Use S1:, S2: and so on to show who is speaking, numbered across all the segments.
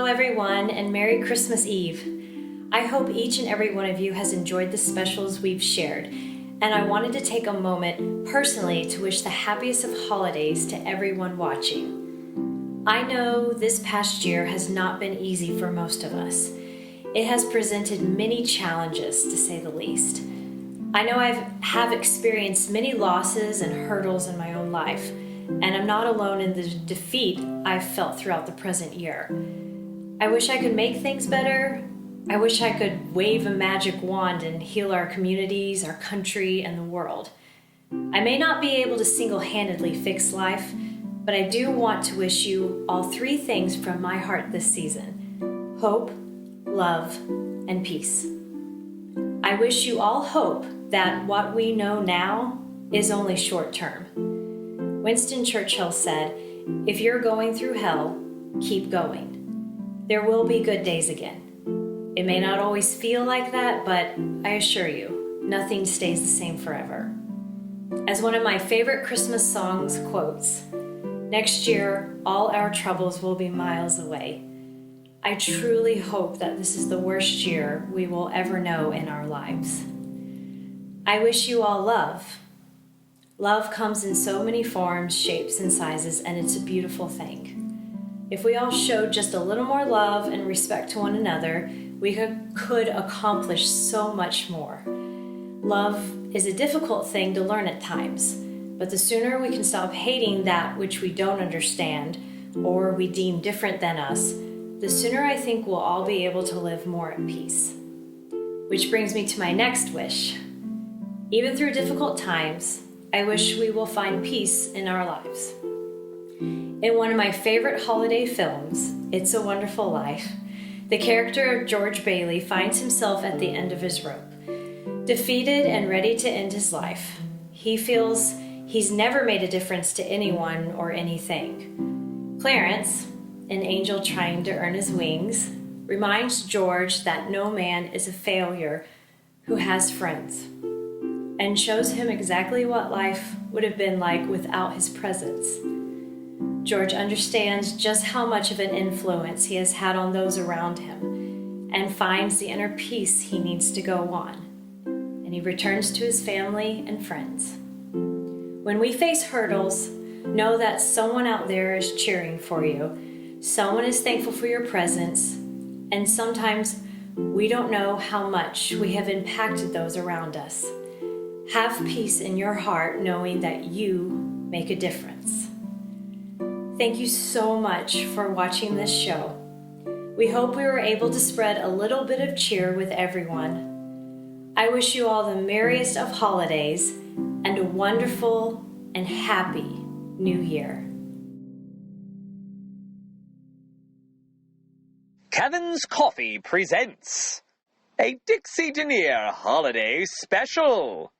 S1: everyone, and Merry Christmas Eve. I hope each and every one of you has enjoyed the specials we've shared, and I wanted to take a moment personally to wish the happiest of holidays to everyone watching. I know this past year has not been easy for most of us. It has presented many challenges, to say the least. I know I have experienced many losses and hurdles in my own life, and I'm not alone in the defeat I've felt throughout the present year. I wish I could make things better. I wish I could wave a magic wand and heal our communities, our country, and the world. I may not be able to single-handedly fix life, but I do want to wish you all three things from my heart this season: hope, love, and peace. I wish you all hope that what we know now is only short term. Winston Churchill said, "If you're going through hell, keep going. There will be good days again." It may not always feel like that, but I assure you, nothing stays the same forever. As one of my favorite Christmas songs quotes, "Next year, all our troubles will be miles away." I truly hope that this is the worst year we will ever know in our lives. I wish you all love. Love comes in so many forms, shapes, and sizes, and it's a beautiful thing. If we all showed just a little more love and respect to one another, we could accomplish so much more. Love is a difficult thing to learn at times, but the sooner we can stop hating that which we don't understand or we deem different than us, the sooner I think we'll all be able to live more at peace. Which brings me to my next wish. Even through difficult times, I wish we will find peace in our lives. In one of my favorite holiday films, It's a Wonderful Life, the character of George Bailey finds himself at the end of his rope, defeated and ready to end his life. He feels he's never made a difference to anyone or anything. Clarence, an angel trying to earn his wings, reminds George that no man is a failure who has friends, and shows him exactly what life would have been like without his presence. George understands just how much of an influence he has had on those around him, and finds the inner peace he needs to go on, and he returns to his family and friends. When we face hurdles, know that someone out there is cheering for you. Someone is thankful for your presence, and sometimes we don't know how much we have impacted those around us. Have peace in your heart knowing that you make a difference. Thank you so much for watching this show. We hope we were able to spread a little bit of cheer with everyone. I wish you all the merriest of holidays and a wonderful and happy New Year.
S2: Kevin's Coffee presents a Dixie Denier Holiday Special.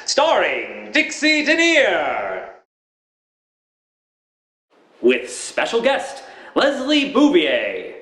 S2: Starring Dixie Denier. With special guest, Leslie Bouvier.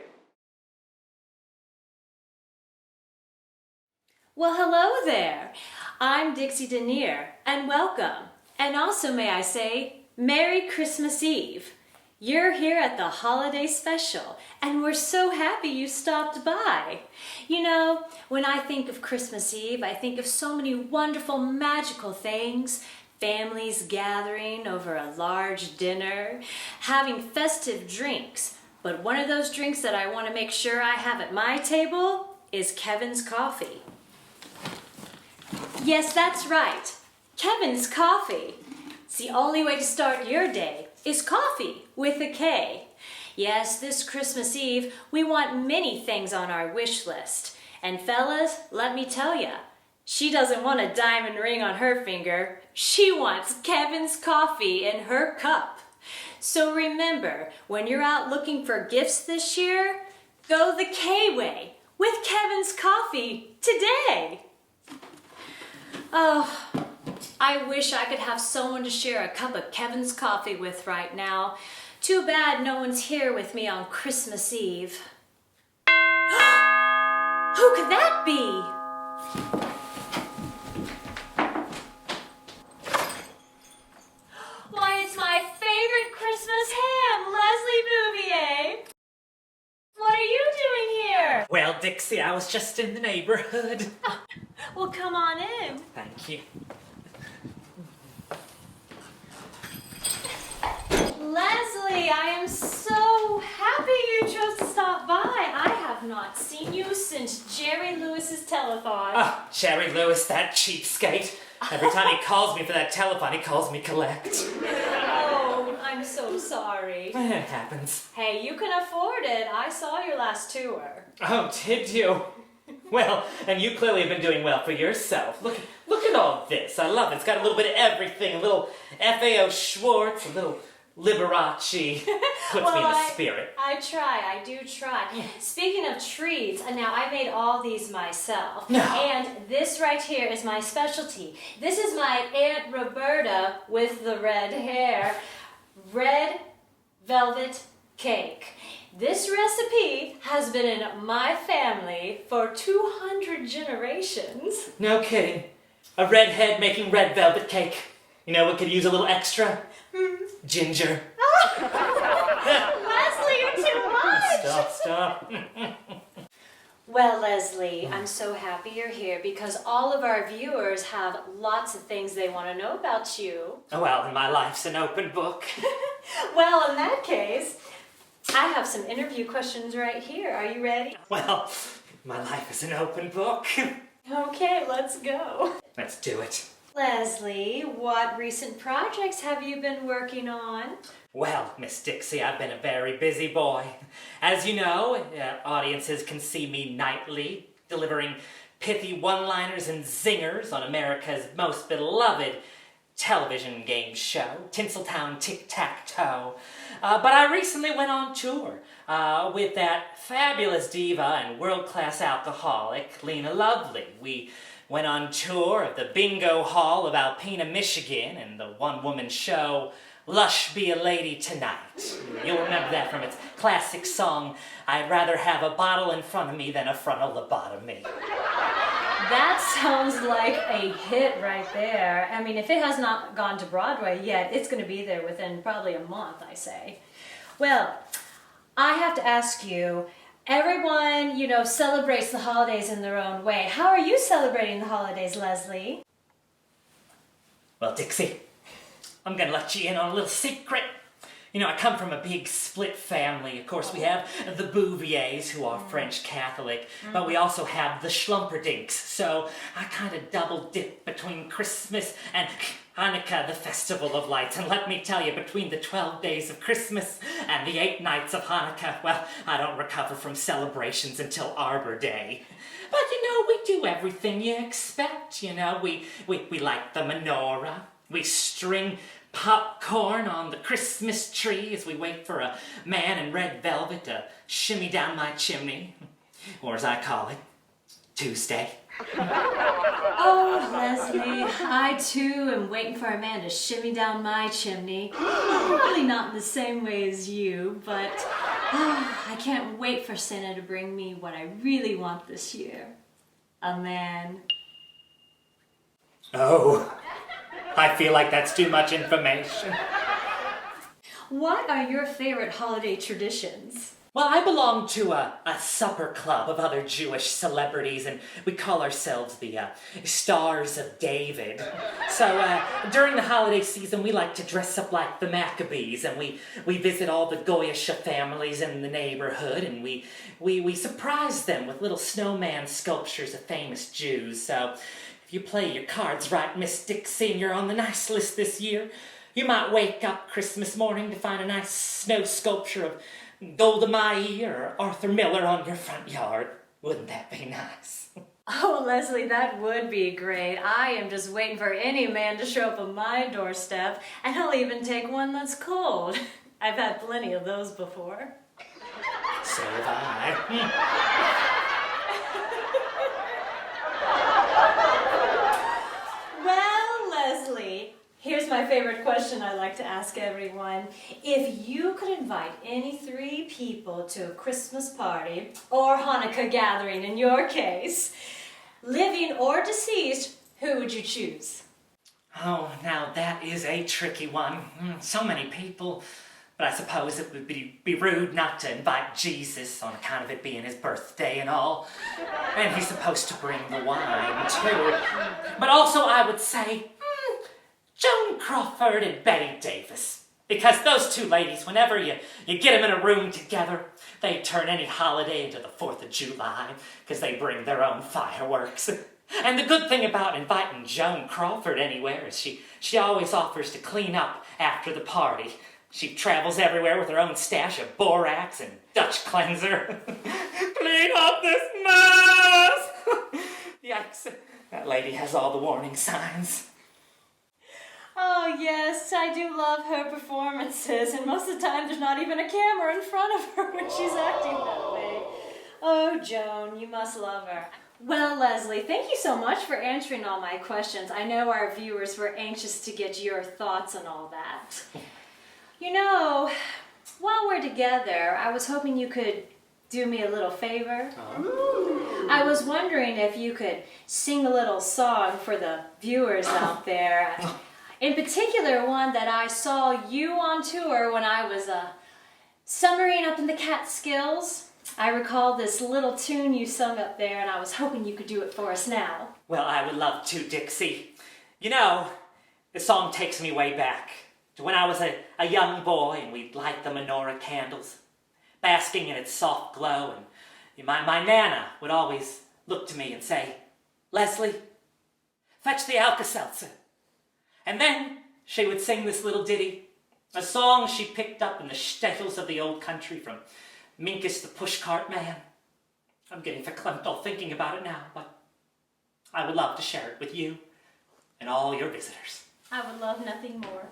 S1: Well, hello there. I'm Dixie Denier, and welcome. And also, may I say, Merry Christmas Eve. You're here at the holiday special, and we're so happy you stopped by. You know, when I think of Christmas Eve, I think of so many wonderful, magical things. Families gathering over a large dinner, having festive drinks. But one of those drinks that I want to make sure I have at my table is Kevin's coffee. Yes, that's right. Kevin's coffee. It's the only way to start your day is coffee with a K. Yes, this Christmas Eve, we want many things on our wish list. And fellas, let me tell ya, she doesn't want a diamond ring on her finger. She wants Kevin's coffee in her cup. So remember, when you're out looking for gifts this year, go the K way with Kevin's coffee today. Oh, I wish I could have someone to share a cup of Kevin's coffee with right now. Too bad no one's here with me on Christmas Eve. Who could that be?
S3: Dixie, I was just in the neighborhood.
S1: Well, come on in.
S3: Thank you.
S1: Leslie, I am so happy you chose to stop by. I have not seen you since Jerry Lewis's telethon.
S3: Ah, Jerry Lewis, that cheapskate. Every time he calls me for that telephone, he calls me collect.
S1: Oh, I'm so sorry.
S3: It happens.
S1: Hey, you can afford it. I saw your last tour.
S3: Oh, did you? Well, and you clearly have been doing well for yourself. Look at all this. I love it. It's got a little bit of everything. A little FAO Schwartz, a little Liberace. Puts me in the spirit.
S1: I do try. Speaking of treats, now I made all these myself.
S3: No.
S1: And this right here is my specialty. This is my Aunt Roberta with the red hair. Red velvet cake. This recipe has been in my family for 200 generations.
S3: No kidding. A redhead making red velvet cake. You know what could use a little extra? Ginger.
S1: Leslie, you're too much!
S3: Stop.
S1: Well, Leslie, I'm so happy you're here because all of our viewers have lots of things they want to know about you.
S3: Oh, well, my life's an open book.
S1: Well, in that case, I have some interview questions right here. Are you ready?
S3: Well, my life is an open book.
S1: Okay, let's go.
S3: Let's do it.
S1: Leslie, what recent projects have you been working on?
S3: Well, Miss Dixie, I've been a very busy boy. As you know, audiences can see me nightly, delivering pithy one-liners and zingers on America's most beloved television game show, Tinseltown Tic-Tac-Toe. But I recently went on tour with that fabulous diva and world-class alcoholic, Lena Lovely. We went on tour of the Bingo Hall of Alpena, Michigan, and the one-woman show, Lush Be a Lady Tonight. You'll remember that from its classic song, I'd rather have a bottle in front of me than a frontal lobotomy.
S1: That sounds like a hit right there. I mean, if it has not gone to Broadway yet, it's going to be there within probably a month, I say. Well, I have to ask you, everyone, celebrates the holidays in their own way. How are you celebrating the holidays, Leslie?
S3: Well, Dixie, I'm gonna let you in on a little secret. I come from a big split family. Of course, we have the Bouviers, who are French Catholic, but we also have the Schlumperdinks. So I kind of double dip between Christmas and Hanukkah, the Festival of Lights. And let me tell you, between the 12 days of Christmas and the 8 nights of Hanukkah, well, I don't recover from celebrations until Arbor Day. But we do everything you expect. We light the menorah. We string popcorn on the Christmas tree as we wait for a man in red velvet to shimmy down my chimney. Or as I call it, Tuesday.
S1: Oh, Leslie, I too am waiting for a man to shimmy down my chimney. Probably not in the same way as you, but I can't wait for Santa to bring me what I really want this year. A man.
S3: Oh, I feel like that's too much information.
S1: What are your favorite holiday traditions?
S3: Well, I belong to a supper club of other Jewish celebrities, and we call ourselves the Stars of David. So during the holiday season, we like to dress up like the Maccabees, and we visit all the Goyish families in the neighborhood, and we surprise them with little snowman sculptures of famous Jews. So if you play your cards right, Miss Dixie, and you're on the nice list this year, you might wake up Christmas morning to find a nice snow sculpture of Golda Meir or Arthur Miller on your front yard. Wouldn't that be nice?
S1: Oh, Leslie, that would be great. I am just waiting for any man to show up on my doorstep, and I'll even take one that's cold. I've had plenty of those before.
S3: So have I.
S1: Well, Leslie, here's my favorite question I like to ask everyone. If you could invite any 3 people to a Christmas party, or Hanukkah gathering in your case, living or deceased, who would you choose?
S3: Oh, now that is a tricky one. So many people. But I suppose it would be rude not to invite Jesus on account of it being his birthday and all. And he's supposed to bring the wine, too. But also I would say, Joan Crawford and Betty Davis. Because those two ladies, whenever you get them in a room together, they turn any holiday into the 4th of July, because they bring their own fireworks. And the good thing about inviting Joan Crawford anywhere is she always offers to clean up after the party. She travels everywhere with her own stash of borax and Dutch cleanser. Clean up this mess! Yikes, that lady has all the warning signs.
S1: Oh yes, I do love her performances, and most of the time there's not even a camera in front of her when she's acting that way. Oh, Joan, you must love her. Well, Leslie, thank you so much for answering all my questions. I know our viewers were anxious to get your thoughts on all that. You know, while we're together, I was hoping you could do me a little favor. I was wondering if you could sing a little song for the viewers out there. In particular, one that I saw you on tour when I was summering up in the Catskills. I recall this little tune you sung up there, and I was hoping you could do it for us now.
S3: Well, I would love to, Dixie. You know, the song takes me way back to when I was a young boy and we'd light the menorah candles, basking in its soft glow, and my Nana would always look to me and say, "Leslie, fetch the Alka-Seltzer." And then she would sing this little ditty, a song she picked up in the shtetls of the old country from Minkus the Pushcart Man. I'm getting verklempt all thinking about it now, but I would love to share it with you and all your visitors.
S1: I would love nothing more.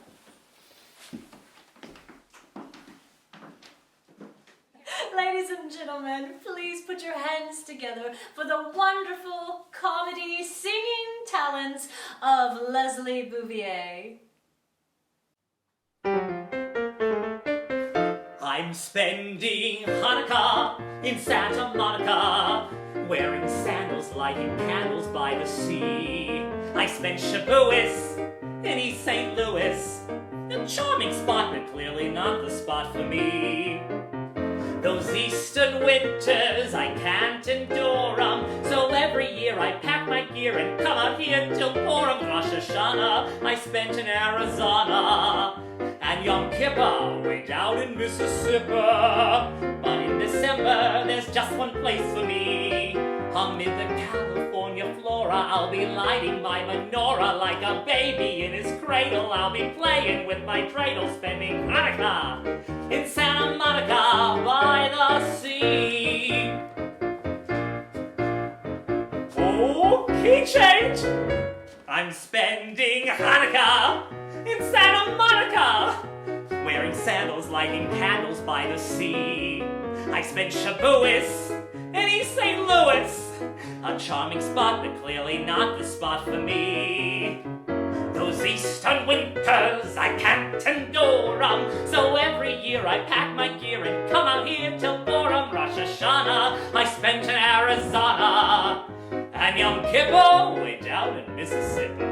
S1: Ladies and gentlemen, please put your hands together for the wonderful comedy singing talents of Leslie Bouvier.
S3: I'm spending Hanukkah in Santa Monica, wearing sandals, lighting candles by the sea. I spent Shavuos in East St. Louis, a charming spot, but clearly not the spot for me. Those eastern winters, I can't endure 'em, so every year I pack my gear and come out here till Purim. Rosh Hashanah I spent in Arizona, and Yom Kippur way down in Mississippi. But in December there's just one place for me. Amid the California flora, I'll be lighting my menorah like a baby in his cradle. I'll be playing with my dreidel, spending Hanukkah in Santa Monica by the sea. Oh, key change! I'm spending Hanukkah in Santa Monica, wearing sandals, lighting candles by the sea. I spent Shavuos in East St. Louis, a charming spot, but clearly not the spot for me. Those eastern winters, I can't endure 'em, so every year I pack my gear and come out here till Purim. Rosh Hashanah I spent in Arizona, and Yom Kippur way down in Mississippi.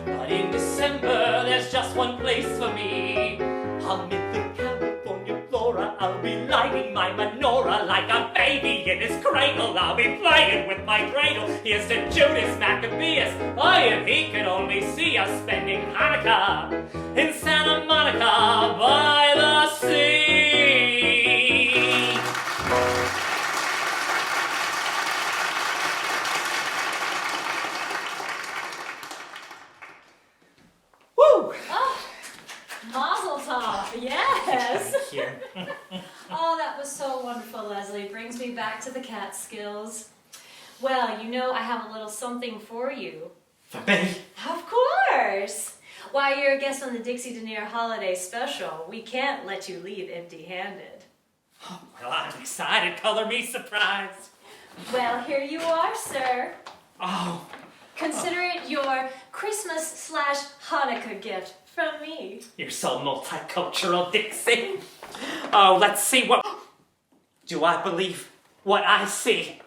S3: But in December there's just one place for me. Amid the California flora, I'll be lighting my menorah like a baby in his cradle. I'll be playing with my dreidel. Here's to Judas Maccabeus. Oh, if he could only see us spending Hanukkah in Santa Monica by the sea. Woo!
S1: Mazel tov, yes!
S3: Thank you.
S1: Oh, that was so wonderful, Leslie. Brings me back to the Catskills. Well, you know I have a little something for you.
S3: For me?
S1: Of course! Why, you're a guest on the Dixie Denier Holiday Special. We can't let you leave empty-handed.
S3: Oh, well, I'm excited. Color me surprised.
S1: Well, here you are, sir.
S3: Oh.
S1: Consider it your Christmas/Hanukkah gift from me.
S3: You're so multicultural, Dixie. Oh, let's see what... Do I believe what I see?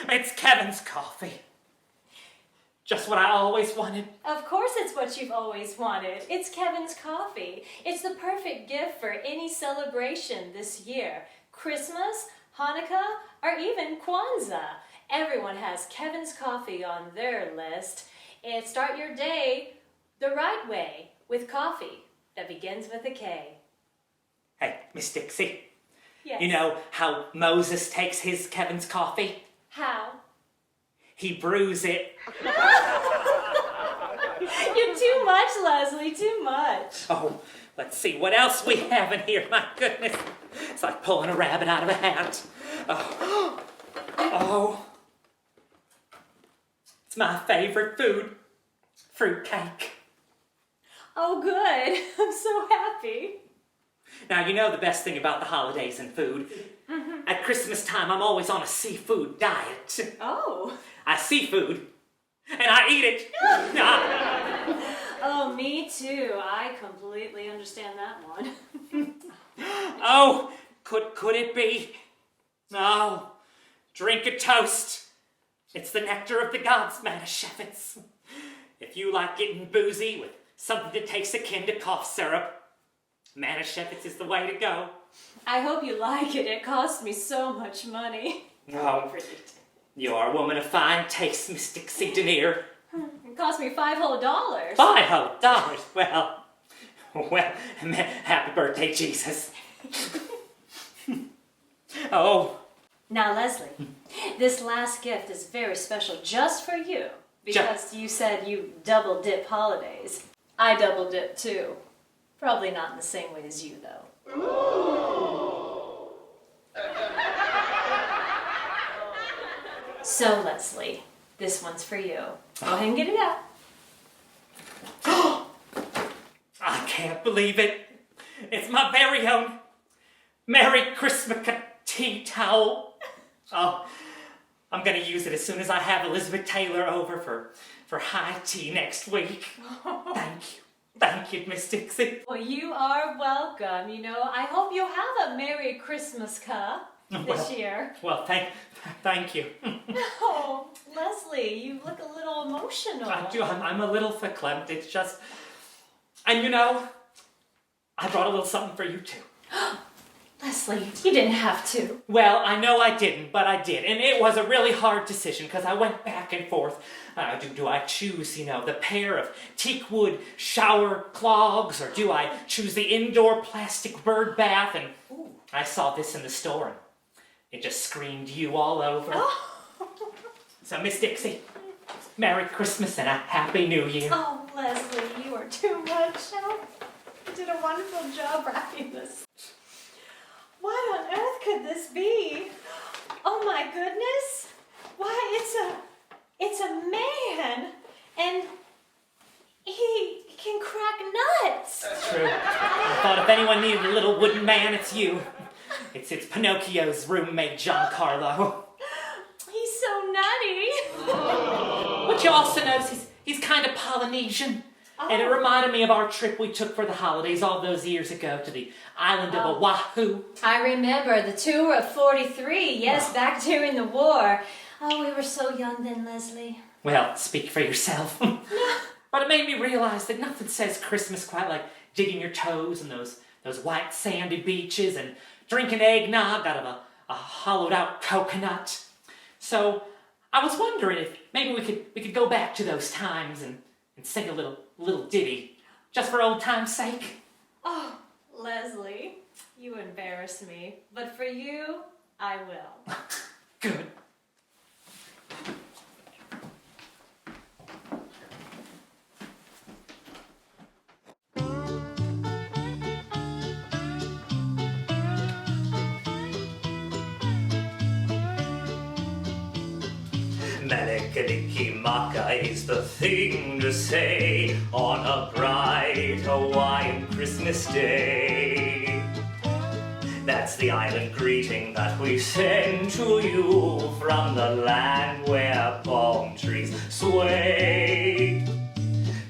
S3: It's Kevin's coffee. just what I always wanted.
S1: Of course it's what you've always wanted. It's Kevin's coffee. It's the perfect gift for any celebration this year. Christmas, Hanukkah, or even Kwanzaa. Everyone has Kevin's coffee on their list. And start your day the right way with coffee that begins with a K.
S3: Hey, Miss Dixie.
S1: Yes.
S3: You know how Moses takes his Kevin's coffee?
S1: How?
S3: He brews it.
S1: You're too much, Leslie, too much.
S3: Oh, let's see what else we have in here. My goodness. It's like pulling a rabbit out of a hat. Oh. Oh. It's my favorite food. Fruitcake.
S1: Oh, good. I'm so happy.
S3: Now, you know the best thing about the holidays and food.
S1: Mm-hmm.
S3: At Christmas time, I'm always on a seafood diet.
S1: Oh.
S3: I see food, and I eat it.
S1: Oh, me too. I completely understand that one.
S3: Oh, could it be? No. Drink a toast. It's the nectar of the gods, Manischewitz. If you like getting boozy with something that tastes akin to cough syrup, Manischewitz is the way to go.
S1: I hope you like it. It cost me so much money.
S3: Oh, you are a woman of fine taste, Miss Dixie Denier.
S1: It cost me $5 whole.
S3: $5 whole. Well, happy birthday, Jesus. Oh.
S1: Now, Leslie, this last gift is very special just for you because you said you double dip holidays. I double dip too. Probably not in the same way as you, though. So, Leslie, this one's for you. Go ahead and get it out.
S3: I can't believe it. It's my very own Merry Christmas tea towel. Oh, I'm going to use it as soon as I have Elizabeth Taylor over for high tea next week. Thank you. Thank you, Miss Dixie.
S1: Well, you are welcome. You know, I hope you'll have a Merry Christmas this year.
S3: Well, thank you.
S1: Oh, Leslie, you look a little emotional.
S3: I do. I'm a little verklempt. It's just... And you know, I brought a little something for you too.
S1: Leslie, you didn't have to.
S3: Well, I know I didn't, but I did. And it was a really hard decision because I went back and forth. Do I choose, the pair of teakwood shower clogs, or do I choose the indoor plastic bird bath? And I saw this in the store, and it just screamed you all over.
S1: Oh.
S3: So, Miss Dixie, Merry Christmas and a Happy New Year.
S1: Oh, Leslie, you are too much. Oh, you did a wonderful job wrapping this. What on earth could this be? Oh my goodness! Why, it's a man, and he can crack nuts.
S3: That's true. I thought if anyone needed a little wooden man, it's you. It's Pinocchio's roommate, Giancarlo.
S1: He's so nutty.
S3: But you also notice he's kind of Polynesian.
S1: Oh.
S3: And it reminded me of our trip we took for the holidays all those years ago to the island of Oahu.
S1: I remember the tour of 43, yes, back during the war. Oh, we were so young then, Leslie.
S3: Well, speak for yourself. But it made me realize that nothing says Christmas quite like digging your toes in those white sandy beaches and drinking eggnog out of a hollowed out coconut. So I was wondering if maybe we could go back to those times and sing a little ditty, just for old time's sake.
S1: Oh, Leslie, you embarrass me. But for you, I will.
S3: Good. Malikilikimaka is the thing to say on a bright Hawaiian Christmas day. That's the island greeting that we send to you from the land where palm trees sway.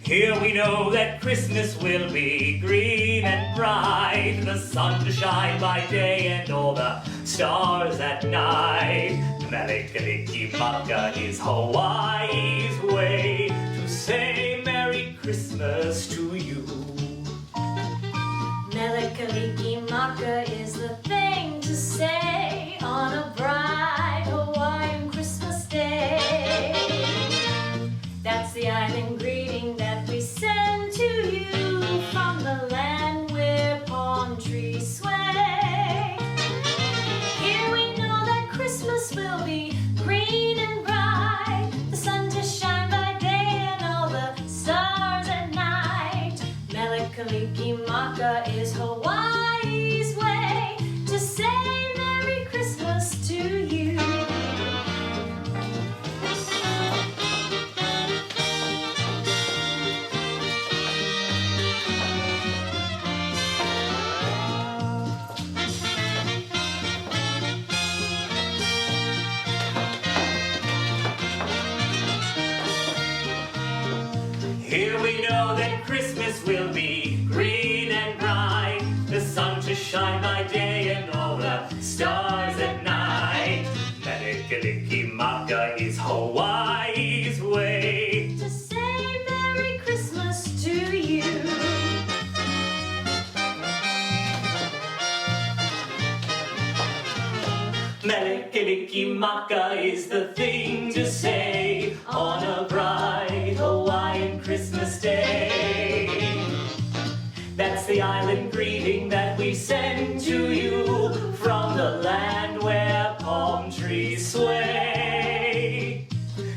S3: Here we know that Christmas will be green and bright, the sun to shine by day and all the stars at night. Maka is Hawaii's way to say Merry Christmas to you.
S1: Maka is the thing to say on a bright Hawaiian Christmas day. That's the island greeting that we send to you from the land where palm trees sway. Here we know that Christmas will be green and bright, the sun to shine by day and all the stars at night. Maka is Hawaii's way to say Merry Christmas to you.
S3: Here we know that Christmas will be green and bright, the sun to shine by day and all the stars at night. Maka is Hawaii's way
S1: To say Merry Christmas to you.
S3: Maka is the thing to say on a bright Hawaiian Christmas day. That's the island greeting that we send to you from the land where palm trees sway.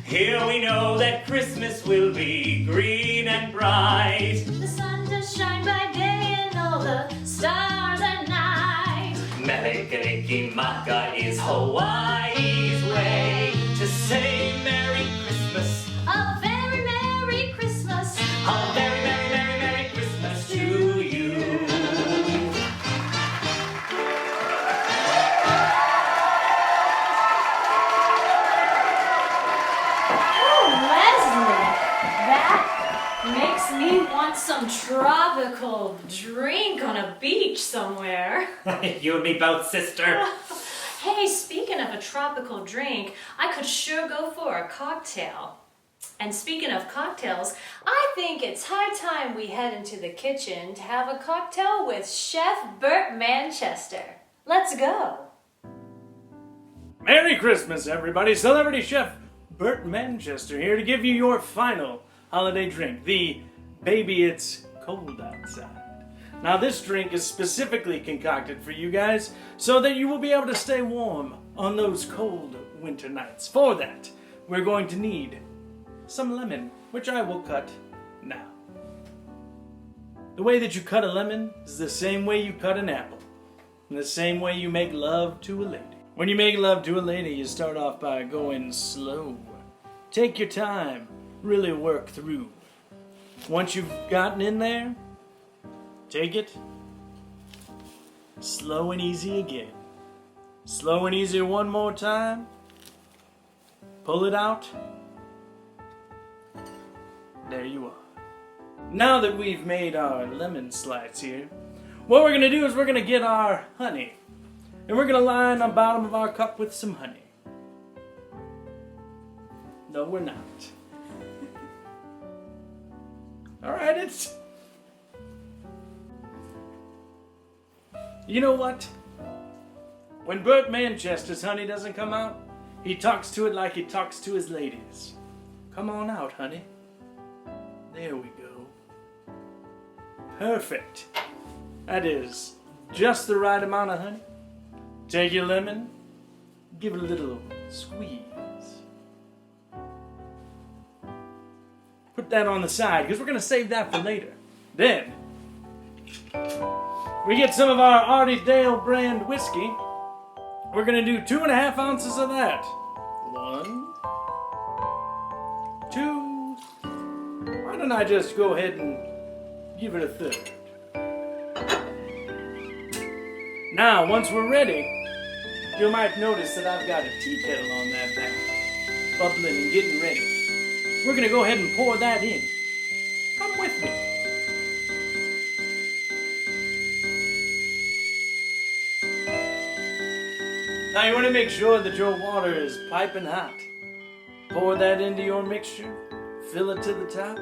S3: Here we know that Christmas will be green and bright,
S1: The sun to shine by day and all the stars at night.
S3: Maka is Hawaii's way to say Merry Christmas.
S1: A very Merry Christmas.
S3: A very, very, very, Merry Christmas to you.
S1: Oh, Leslie, that makes me want some tropical drink on a beach somewhere.
S3: You and me both, sister.
S1: Hey, speaking of a tropical drink, I could sure go for a cocktail. And speaking of cocktails, I think it's high time we head into the kitchen to have a cocktail with Chef Burt Manchester. Let's go.
S4: Merry Christmas, everybody! Celebrity Chef Burt Manchester here to give you your final holiday drink, the Baby It's Cold Outside. Now, this drink is specifically concocted for you guys so that you will be able to stay warm on those cold winter nights. For that, we're going to need some lemon, which I will cut now. The way that you cut a lemon is the same way you cut an apple, and the same way you make love to a lady. When you make love to a lady, you start off by going slow. Take your time, really work through. Once you've gotten in there, take it slow and easy again. Slow and easy one more time. Pull it out. There you are. Now that we've made our lemon slice here, what we're going to do is we're going to get our honey. And we're going to line the bottom of our cup with some honey. No, we're not. Alright, it's... You know what? When Burt Manchester's honey doesn't come out, he talks to it like he talks to his ladies. Come on out, honey. There we go. Perfect. That is just the right amount of honey. Take your lemon, give it a little squeeze. Put that on the side, because we're going to save that for later. Then, we get some of our Artydale brand whiskey. We're going to do 2.5 ounces of that. 1, 2. Why don't I just go ahead and give it a third. Now, once we're ready, you might notice that I've got a tea kettle on that back, bubbling and getting ready. We're going to go ahead and pour that in. Come with me. Now you want to make sure that your water is piping hot. Pour that into your mixture. Fill it to the top.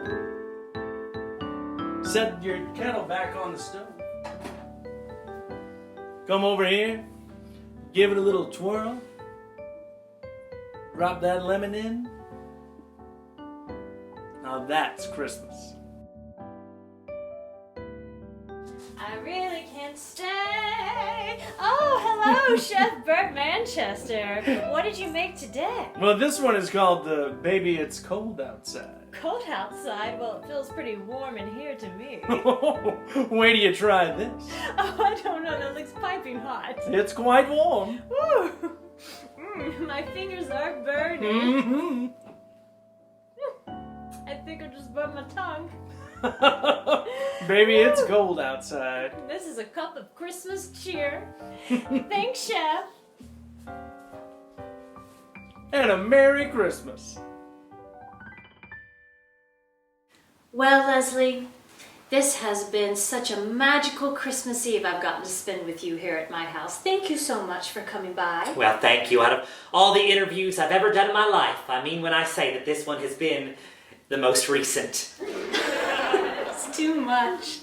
S4: Set your kettle back on the stove. Come over here. Give it a little twirl. Drop that lemon in. Now that's Christmas.
S1: I really can't stay. Oh, hello, Chef Bert Manchester. What did you make today?
S4: Well, this one is called the Baby It's Cold Outside.
S1: Cold outside? Well, it feels pretty warm in here to me.
S4: Wait till you try this.
S1: Oh, I don't know. That looks piping hot.
S4: It's quite warm.
S1: Ooh. My fingers are burning.
S4: Mm-hmm.
S1: I think I just burned my tongue.
S4: Baby, it's cold outside.
S1: This is a cup of Christmas cheer. Thanks, Chef.
S4: And a Merry Christmas.
S1: Well, Leslie, this has been such a magical Christmas Eve I've gotten to spend with you here at my house. Thank you so much for coming by.
S3: Well, thank you. Out of all the interviews I've ever done in my life, I mean when I say that this one has been the most recent.
S1: It's too much.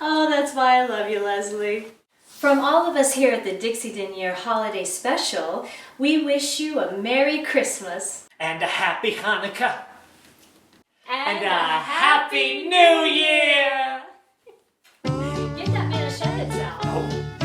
S1: Oh, that's why I love you, Leslie. From all of us here at the Dixie Denier Holiday Special, we wish you a Merry Christmas.
S3: And a Happy Hanukkah.
S1: And
S3: a Happy New Year!
S1: Get that man a shut it down.
S3: Oh.